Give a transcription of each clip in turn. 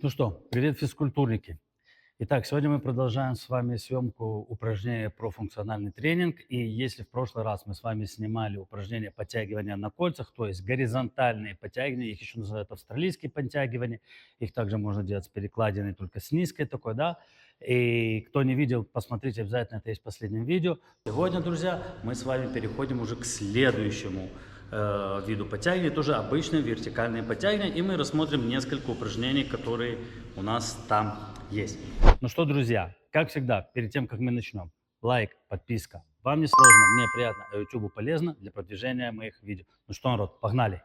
Ну что, привет, физкультурники. Итак, сегодня мы продолжаем с вами съемку упражнения про функциональный тренинг. И если в прошлый раз мы с вами снимали упражнения подтягивания на кольцах, то есть горизонтальные подтягивания, их еще называют австралийские подтягивания, их также можно делать с перекладиной, только с низкой такой, да. И кто не видел, посмотрите обязательно, это есть в последнем видео. Сегодня, друзья, мы с вами переходим уже к следующему виду подтягивания, тоже обычные вертикальные подтягивания, и мы рассмотрим несколько упражнений, которые у нас там есть. Ну что, друзья, как всегда, перед тем, как мы начнем, лайк, подписка. Вам не сложно, мне приятно, а YouTube полезно для продвижения моих видео. Ну что, народ, погнали!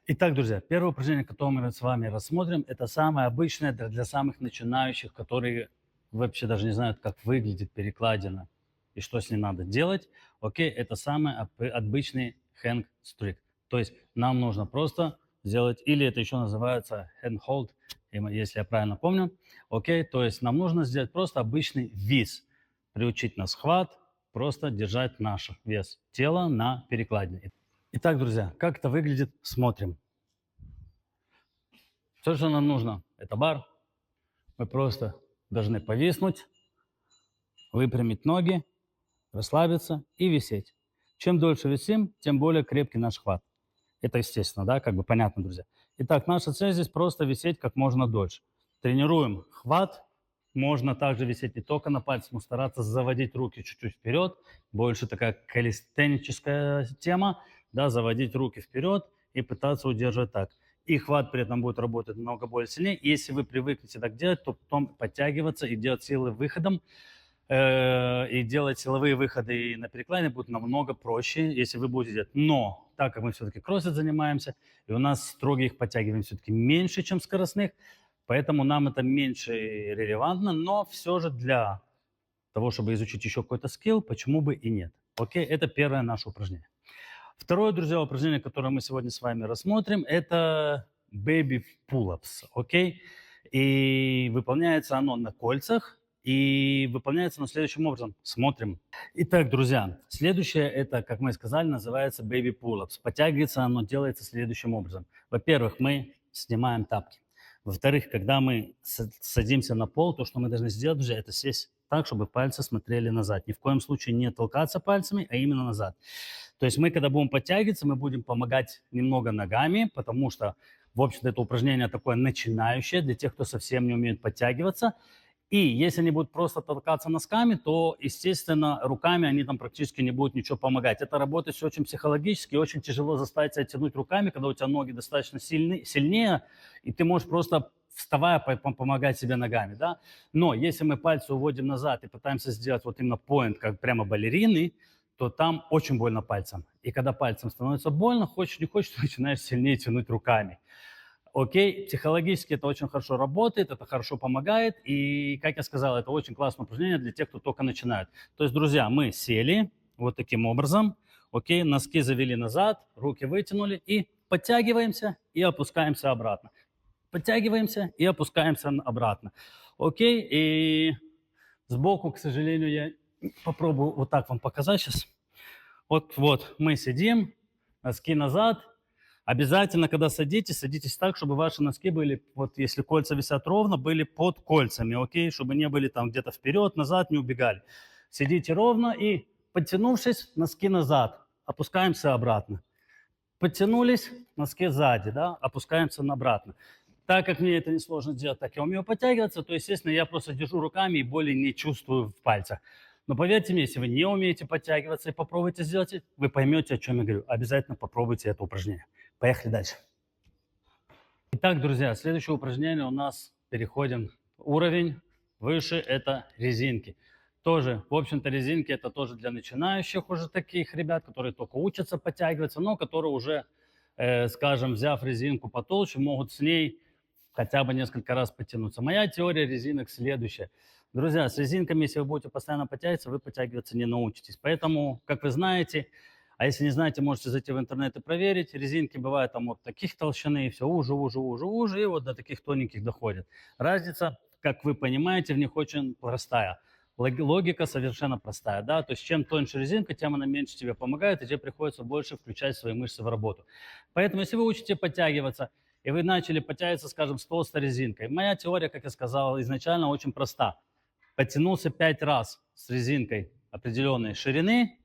Итак, друзья, первое упражнение, которое мы с вами рассмотрим, это самое обычное для самых начинающих, которые вообще даже не знают, как выглядит перекладина и что с ней надо делать. Окей, это самый обычный hang strict. То есть нам нужно просто сделать, или это еще называется hand hold, если я правильно помню. Окей, то есть нам нужно сделать просто обычный вис, приучить на схват, просто держать наш вес тела на перекладине. Итак, друзья, как это выглядит, смотрим. Все, что нам нужно, это бар. Мы просто должны повиснуть, выпрямить ноги, расслабиться и висеть. Чем дольше висим, тем более крепкий наш хват. Это естественно, да, как бы понятно, друзья. Итак, наша цель здесь просто висеть как можно дольше. Тренируем хват. Можно также висеть не только на пальцах, но стараться заводить руки чуть-чуть вперед. Больше такая калистеническая тема, да, заводить руки вперед и пытаться удерживать так. И хват при этом будет работать намного более сильнее. Если вы привыкнете так делать, то потом подтягиваться и делать силы выходом, и делать силовые выходы на перекладине будет намного проще, если вы будете делать. Но так как мы все-таки кроссфит занимаемся, и у нас строгих подтягиваний все-таки меньше, чем скоростных, поэтому нам это меньше релевантно, но все же для того, чтобы изучить еще какой-то скилл, почему бы и нет. Окей, это первое наше упражнение. Второе, друзья, упражнение, которое мы сегодня с вами рассмотрим, это baby pull-ups, окей? И выполняется оно на кольцах, и выполняется оно следующим образом. Смотрим. Итак, друзья, следующее, это, как мы сказали, называется baby pull-ups. Подтягивается оно, делается следующим образом. Во-первых, мы снимаем тапки. Во-вторых, когда мы садимся на пол, то, что мы должны сделать, друзья, это сесть так, чтобы пальцы смотрели назад. Ни в коем случае не толкаться пальцами, а именно назад. То есть мы, когда будем подтягиваться, мы будем помогать немного ногами, потому что, в общем-то, это упражнение такое начинающее для тех, кто совсем не умеет подтягиваться. И если они будут просто толкаться носками, то, естественно, руками они там практически не будут ничего помогать. Это работает все очень психологически, очень тяжело заставить себя тянуть руками, когда у тебя ноги достаточно сильнее, и ты можешь просто вставая помогать себе ногами, да. Но если мы пальцы уводим назад и пытаемся сделать вот именно поинт, как прямо балерины, то там очень больно пальцем. И когда пальцем становится больно, хочешь не хочешь, начинаешь сильнее тянуть руками. Окей, психологически это очень хорошо работает, это хорошо помогает. И, как я сказал, это очень классное упражнение для тех, кто только начинает. То есть, друзья, мы сели вот таким образом, окей, носки завели назад, руки вытянули и подтягиваемся и опускаемся обратно. Подтягиваемся и опускаемся обратно. Окей, и сбоку, к сожалению, я попробую вот так вам показать сейчас. Вот мы сидим, носки назад. Обязательно, когда садитесь, садитесь так, чтобы ваши носки были, вот если кольца висят ровно, были под кольцами, окей, чтобы не были там где-то вперед, назад, не убегали. Сидите ровно и, подтянувшись, носки назад, опускаемся обратно. Подтянулись, носки сзади, да, опускаемся обратно. Так как мне это несложно делать, так я умею подтягиваться, то, естественно, я просто держу руками и боли не чувствую в пальцах. Но поверьте мне, если вы не умеете подтягиваться и попробуйте сделать, вы поймете, о чем я говорю. Обязательно попробуйте это упражнение. Поехали дальше. Итак, друзья, следующее упражнение у нас, переходим уровень выше, это резинки. Тоже, в общем-то, резинки это тоже для начинающих уже таких ребят, которые только учатся подтягиваться, но которые уже, скажем, взяв резинку потолще, могут с ней хотя бы несколько раз потянуться. Моя теория резинок следующая. Друзья, с резинками, если вы будете постоянно подтягиваться, вы подтягиваться не научитесь. Поэтому, как вы знаете, а если не знаете, можете зайти в интернет и проверить. Резинки бывают там вот таких толщины, и все уже, и вот до таких тоненьких доходят. Разница, как вы понимаете, в них очень простая. Логика совершенно простая, да, то есть чем тоньше резинка, тем она меньше тебе помогает, и тебе приходится больше включать свои мышцы в работу. Поэтому, если вы учите подтягиваться, и вы начали подтягиваться, скажем, с толстой резинкой, моя теория, как я сказал, изначально очень проста. Подтянулся 5 раз с резинкой определенной ширины,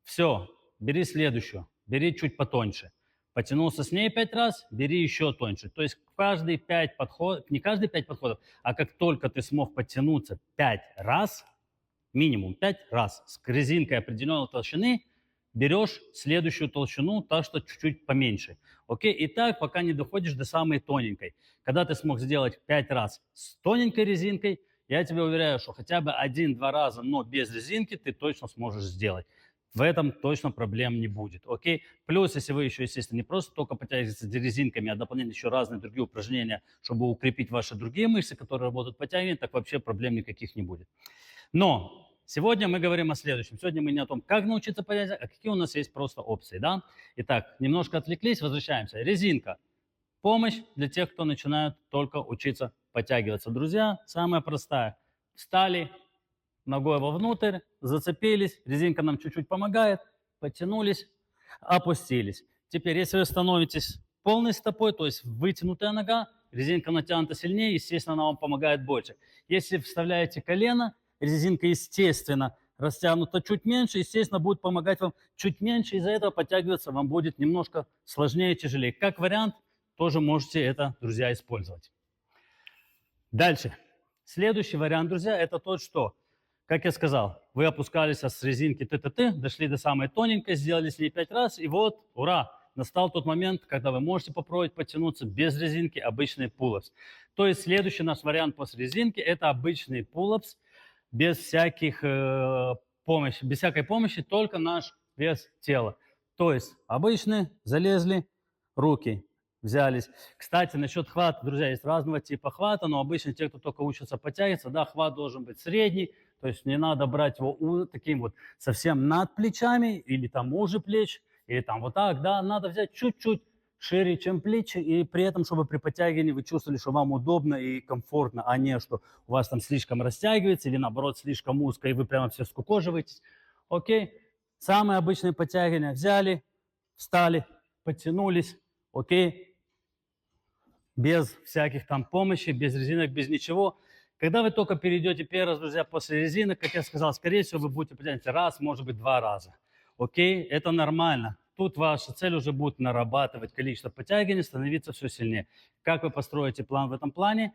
все, бери следующую, бери чуть потоньше. Потянулся с ней 5 раз, бери еще тоньше. То есть каждые 5 подходов, не каждые 5 подходов, а как только ты смог подтянуться 5 раз, минимум 5 раз, с резинкой определенной толщины, берешь следующую толщину, та, что чуть-чуть поменьше. Окей? И так, пока не доходишь до самой тоненькой. Когда ты смог сделать 5 раз с тоненькой резинкой, я тебе уверяю, что хотя бы 1-2 раза, но без резинки, ты точно сможешь сделать. В этом точно проблем не будет, окей? Плюс, если вы еще, естественно, не просто только подтягиваетесь с резинками, а дополнительно еще разные другие упражнения, чтобы укрепить ваши другие мышцы, которые работают подтягиванием, так вообще проблем никаких не будет. Но сегодня мы говорим о следующем. Сегодня мы не о том, как научиться подтягиваться, а какие у нас есть просто опции, да? Итак, немножко отвлеклись, возвращаемся. Резинка. Помощь для тех, кто начинает только учиться подтягиваться. Друзья, самая простая. Встали, ногой вовнутрь, зацепились, резинка нам чуть-чуть помогает, подтянулись, опустились. Теперь, если вы становитесь полной стопой, то есть вытянутая нога, резинка натянута сильнее, естественно, она вам помогает больше. Если вставляете колено, резинка, естественно, растянута чуть меньше, естественно, будет помогать вам чуть меньше, из-за этого подтягиваться вам будет немножко сложнее и тяжелее. Как вариант, тоже можете это, друзья, использовать. Дальше. Следующий вариант, друзья, это тот, что, как я сказал, вы опускались с резинки ТТТ, дошли до самой тоненькой, сделали с ней 5 раз, и вот, ура, настал тот момент, когда вы можете попробовать подтянуться без резинки, обычный пулапс. То есть следующий наш вариант после резинки – это обычный пулапс, без всяких помощи, без всякой помощи, только наш вес тела. То есть обычные, залезли, руки взялись. Кстати, насчет хвата, друзья, есть разного типа хвата, но обычно те, кто только учатся подтягиваться, да, хват должен быть средний, то есть не надо брать его таким вот совсем над плечами или там уже плеч, или там вот так, да, надо взять чуть-чуть шире, чем плечи, и при этом, чтобы при подтягивании вы чувствовали, что вам удобно и комфортно, а не что у вас там слишком растягивается или наоборот слишком узко, и вы прямо все скукоживаетесь. Окей? Самые обычные подтягивания взяли, встали, подтянулись, окей? Без всяких там помощи, без резинок, без ничего. Когда вы только перейдете первый раз, друзья, после резинок, как я сказал, скорее всего, вы будете подтягиваться раз, может быть, 2 раза. Окей? Это нормально. Тут ваша цель уже будет нарабатывать количество подтягиваний, становиться все сильнее. Как вы построите план в этом плане?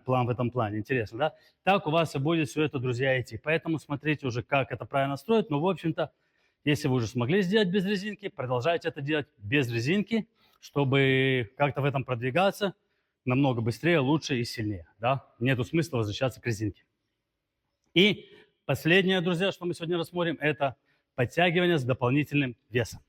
План в этом плане, интересно, да? Так у вас и будет все это, друзья, идти. Поэтому смотрите уже, как это правильно строить. Но, в общем-то, если вы уже смогли сделать без резинки, продолжайте это делать без резинки, чтобы как-то в этом продвигаться намного быстрее, лучше и сильнее. Да? Нету смысла возвращаться к резинке. И последнее, друзья, что мы сегодня рассмотрим, это подтягивание с дополнительным весом.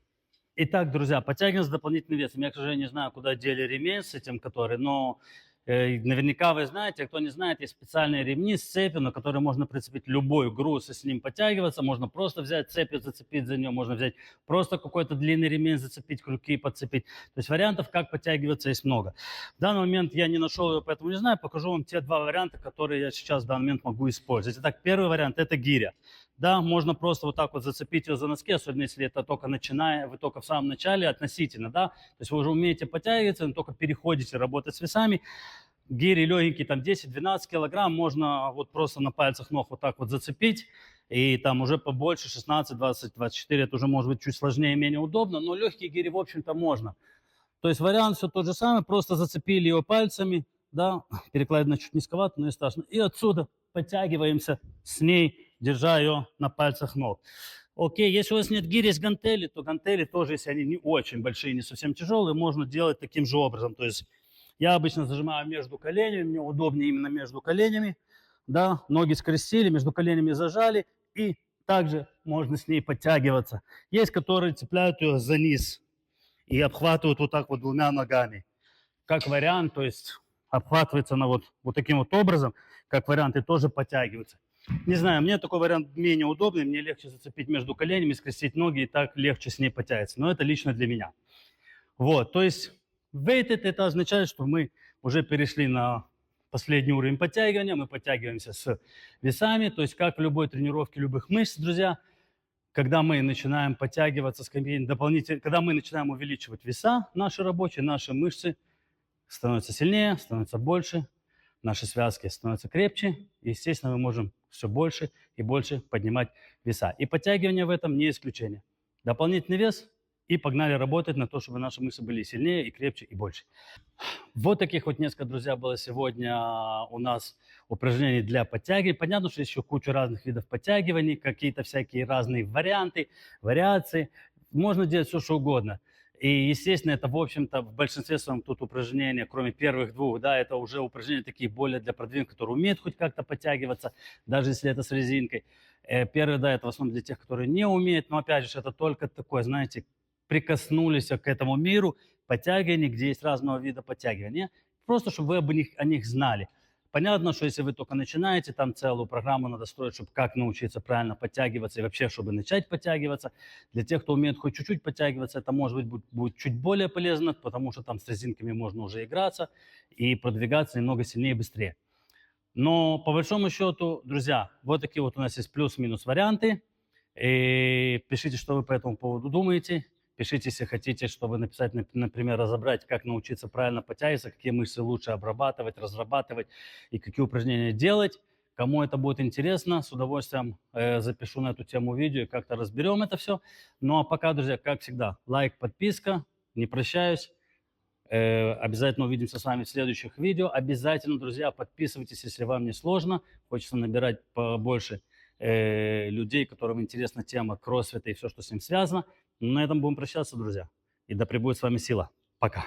Итак, друзья, подтягивание с дополнительным весом. Я, к сожалению, не знаю, куда дели ремень с этим, который, но наверняка вы знаете, а кто не знает, есть специальные ремни с цепью, на которые можно прицепить любой груз и с ним подтягиваться. Можно просто взять цепь и зацепить за нее, можно взять просто какой-то длинный ремень, зацепить крюки и подцепить. То есть вариантов, как подтягиваться, есть много. В данный момент я не нашел его, поэтому не знаю. Покажу вам те 2 варианта, которые я сейчас в данный момент могу использовать. Итак, первый вариант – это гиря. Да, можно просто вот так вот зацепить ее за носки, особенно если это только начиная, вы только в самом начале относительно, да. То есть вы уже умеете подтягиваться, но только переходите работать с весами. Гири легенькие, там 10-12 килограмм, можно вот просто на пальцах ног вот так вот зацепить. И там уже побольше, 16, 20, 24, это уже может быть чуть сложнее, менее удобно, но легкие гири, в общем-то, можно. То есть вариант все тот же самый, просто зацепили его пальцами, да, перекладина чуть низковато, но не страшно. И отсюда подтягиваемся с ней, держа ее на пальцах ног. Окей, если у вас нет гири, есть гантели, то гантели тоже, если они не очень большие, не совсем тяжелые, можно делать таким же образом. То есть я обычно зажимаю между коленями, мне удобнее именно между коленями, да, ноги скрестили, между коленями зажали, и также можно с ней подтягиваться. Есть, которые цепляют ее за низ и обхватывают вот так вот 2 ногами. Как вариант, то есть обхватывается она вот таким вот образом, как вариант, и тоже подтягивается. Не знаю, мне такой вариант менее удобный, мне легче зацепить между коленями, скрестить ноги, и так легче с ней подтягиваться. Но это лично для меня. Вот, то есть weighted это означает, что мы уже перешли на последний уровень подтягивания, мы подтягиваемся с весами, то есть как в любой тренировке любых мышц, друзья, когда мы начинаем подтягиваться, дополнительно, когда мы начинаем увеличивать веса наши рабочие, наши мышцы становятся сильнее, становятся больше, наши связки становятся крепче, и, естественно, мы можем все больше и больше поднимать веса. И подтягивание в этом не исключение. Дополнительный вес и погнали работать на то, чтобы наши мышцы были сильнее и крепче и больше. Вот таких вот несколько, друзья, было сегодня у нас упражнений для подтягивания. Понятно, что есть еще куча разных видов подтягиваний, какие-то всякие разные варианты, вариации. Можно делать все, что угодно. И, естественно, это, в общем-то, в большинстве своем тут упражнения, кроме первых двух, да, это уже упражнения такие более для продвинутых, которые умеют хоть как-то подтягиваться, даже если это с резинкой. Первый, да, это в основном для тех, которые не умеют, но, опять же, это только такое, знаете, прикоснулись к этому миру подтягиваний, где есть разного вида подтягивания, просто чтобы вы о них знали. Понятно, что если вы только начинаете, там целую программу надо строить, чтобы как научиться правильно подтягиваться и вообще, чтобы начать подтягиваться. Для тех, кто умеет хоть чуть-чуть подтягиваться, это, может быть, будет чуть более полезно, потому что там с резинками можно уже играться и продвигаться немного сильнее и быстрее. Но по большому счету, друзья, вот такие вот у нас есть плюс-минус варианты. И пишите, что вы по этому поводу думаете. Пишите, если хотите, чтобы написать, например, разобрать, как научиться правильно подтягиваться, какие мышцы лучше обрабатывать, разрабатывать и какие упражнения делать. Кому это будет интересно, с удовольствием запишу на эту тему видео и как-то разберем это все. Ну а пока, друзья, как всегда, лайк, подписка. Не прощаюсь. Обязательно увидимся с вами в следующих видео. Обязательно, друзья, подписывайтесь, если вам не сложно. Хочется набирать побольше людей, которым интересна тема кроссфита и все, что с ним связано. На этом будем прощаться, друзья. И да пребудет с вами сила. Пока.